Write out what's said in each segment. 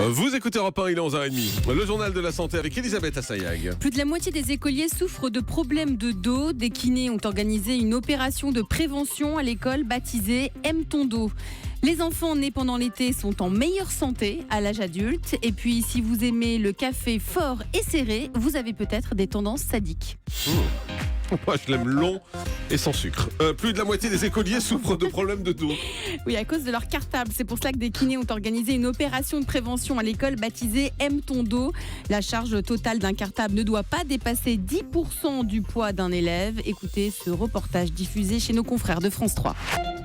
Vous écoutez Europe 1, il est 11h30. Le journal de la santé avec Elisabeth Assayag. Plus de la moitié des écoliers souffrent de problèmes de dos. Des kinés ont organisé une opération de prévention à l'école baptisée Aime ton dos. Les enfants nés pendant l'été sont en meilleure santé à l'âge adulte. Et puis, si vous aimez le café fort et serré, vous avez peut-être des tendances sadiques. Moi, je l'aime long et sans sucre. Plus de la moitié des écoliers souffrent de problèmes de dos. Oui, à cause de leur cartable. C'est pour cela que des kinés ont organisé une opération de prévention à l'école baptisée Aime ton dos. La charge totale d'un cartable ne doit pas dépasser 10% du poids d'un élève. Écoutez ce reportage diffusé chez nos confrères de France 3.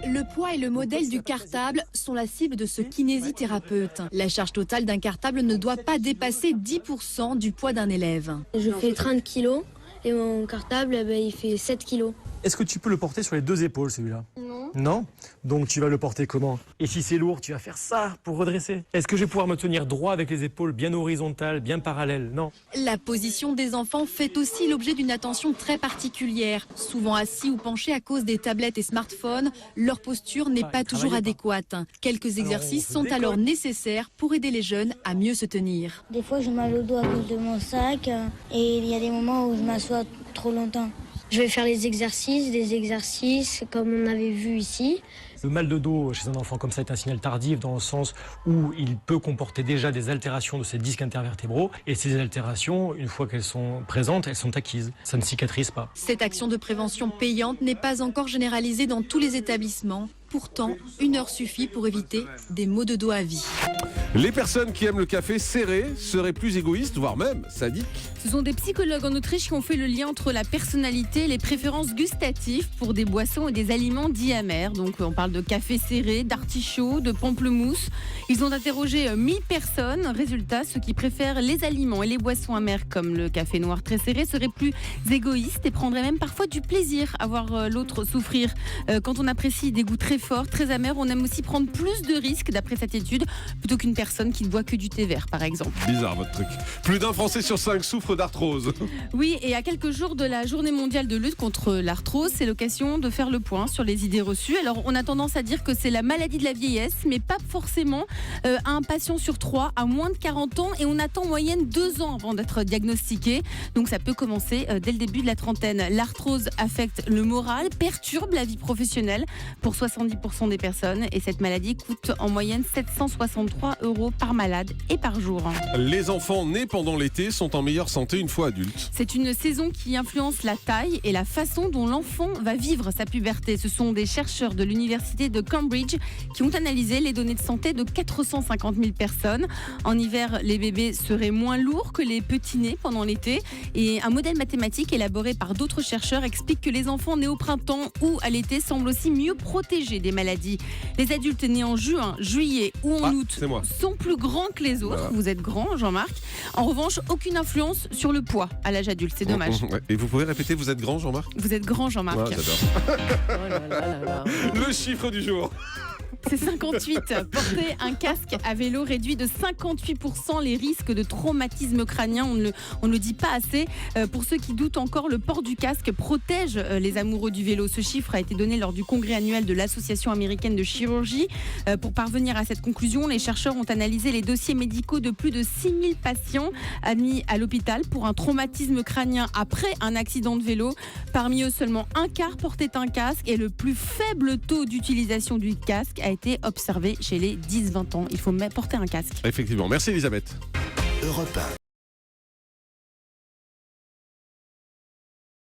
Le poids et le modèle du cartable sont la cible de ce kinésithérapeute. La charge totale d'un cartable ne doit pas dépasser 10% du poids d'un élève. Je fais 30 kilos et mon cartable, il fait 7 kilos. Est-ce que tu peux le porter sur les deux épaules, celui-là ? Non. Non ? Donc tu vas le porter comment ? Et si c'est lourd, tu vas faire ça pour redresser. Est-ce que je vais pouvoir me tenir droit avec les épaules bien horizontales, bien parallèles ? Non. La position des enfants fait aussi l'objet d'une attention très particulière. Souvent assis ou penchés à cause des tablettes et smartphones, leur posture n'est pas toujours adéquate. Quelques exercices sont alors nécessaires pour aider les jeunes à mieux se tenir. Des fois, j'ai mal au dos à cause de mon sac et il y a des moments où je m'assois trop longtemps. Je vais faire des exercices comme on avait vu ici. Le mal de dos chez un enfant comme ça est un signal tardif dans le sens où il peut comporter déjà des altérations de ses disques intervertébraux. Et ces altérations, une fois qu'elles sont présentes, elles sont acquises. Ça ne cicatrise pas. Cette action de prévention payante n'est pas encore généralisée dans tous les établissements. Pourtant, 1 heure suffit pour éviter des maux de dos à vie. Les personnes qui aiment le café serré seraient plus égoïstes, voire même sadiques. Ce sont des psychologues en Autriche qui ont fait le lien entre la personnalité et les préférences gustatives pour des boissons et des aliments dits amers. Donc on parle de café serré, d'artichaut, de pamplemousse. Ils ont interrogé 1000 personnes. Résultat, ceux qui préfèrent les aliments et les boissons amères comme le café noir très serré seraient plus égoïstes et prendraient même parfois du plaisir à voir l'autre souffrir. Quand on apprécie des goûts très forts, très amers, on aime aussi prendre plus de risques d'après cette étude plutôt qu'une personne qui ne boit que du thé vert par exemple. Bizarre votre truc. Plus d'un Français sur 5 souffre d'arthrose. Oui, et à quelques jours de la journée mondiale de lutte contre l'arthrose, c'est l'occasion de faire le point sur les idées reçues. Alors on a tendance à dire que c'est la maladie de la vieillesse, mais pas forcément. Un patient sur 3 a moins de 40 ans et on attend en moyenne 2 ans avant d'être diagnostiqué. Donc ça peut commencer dès le début de la trentaine. L'arthrose affecte le moral, perturbe la vie professionnelle pour 70% des personnes et cette maladie coûte en moyenne 763 € par malade et par jour. Les enfants nés pendant l'été sont en meilleure santé une fois adultes. C'est une saison qui influence la taille et la façon dont l'enfant va vivre sa puberté. Ce sont des chercheurs de l'université de Cambridge qui ont analysé les données de santé de 450 000 personnes. En hiver, les bébés seraient moins lourds que les petits nés pendant l'été. Et un modèle mathématique élaboré par d'autres chercheurs explique que les enfants nés au printemps ou à l'été semblent aussi mieux protégés des maladies. Les adultes nés en juin, juillet ou en août sont plus grands que les autres. Voilà. Vous êtes grand, Jean-Marc. En revanche, aucune influence sur le poids à l'âge adulte. C'est dommage. Et vous pouvez répéter, vous êtes grand, Jean-Marc ? Vous êtes grand, Jean-Marc. Ouais, j'adore. Oh là là là là. Le chiffre du jour. C'est 58. Porter un casque à vélo réduit de 58% les risques de traumatisme crânien. On ne le dit pas assez. Pour ceux qui doutent encore, le port du casque protège les amoureux du vélo. Ce chiffre a été donné lors du congrès annuel de l'Association américaine de chirurgie. Pour parvenir à cette conclusion, les chercheurs ont analysé les dossiers médicaux de plus de 6000 patients admis à l'hôpital pour un traumatisme crânien après un accident de vélo. Parmi eux, seulement un quart portait un casque et le plus faible taux d'utilisation du casque a été observé chez les 10-20 ans. Il faut porter un casque. Effectivement. Merci Elisabeth. Europe 1.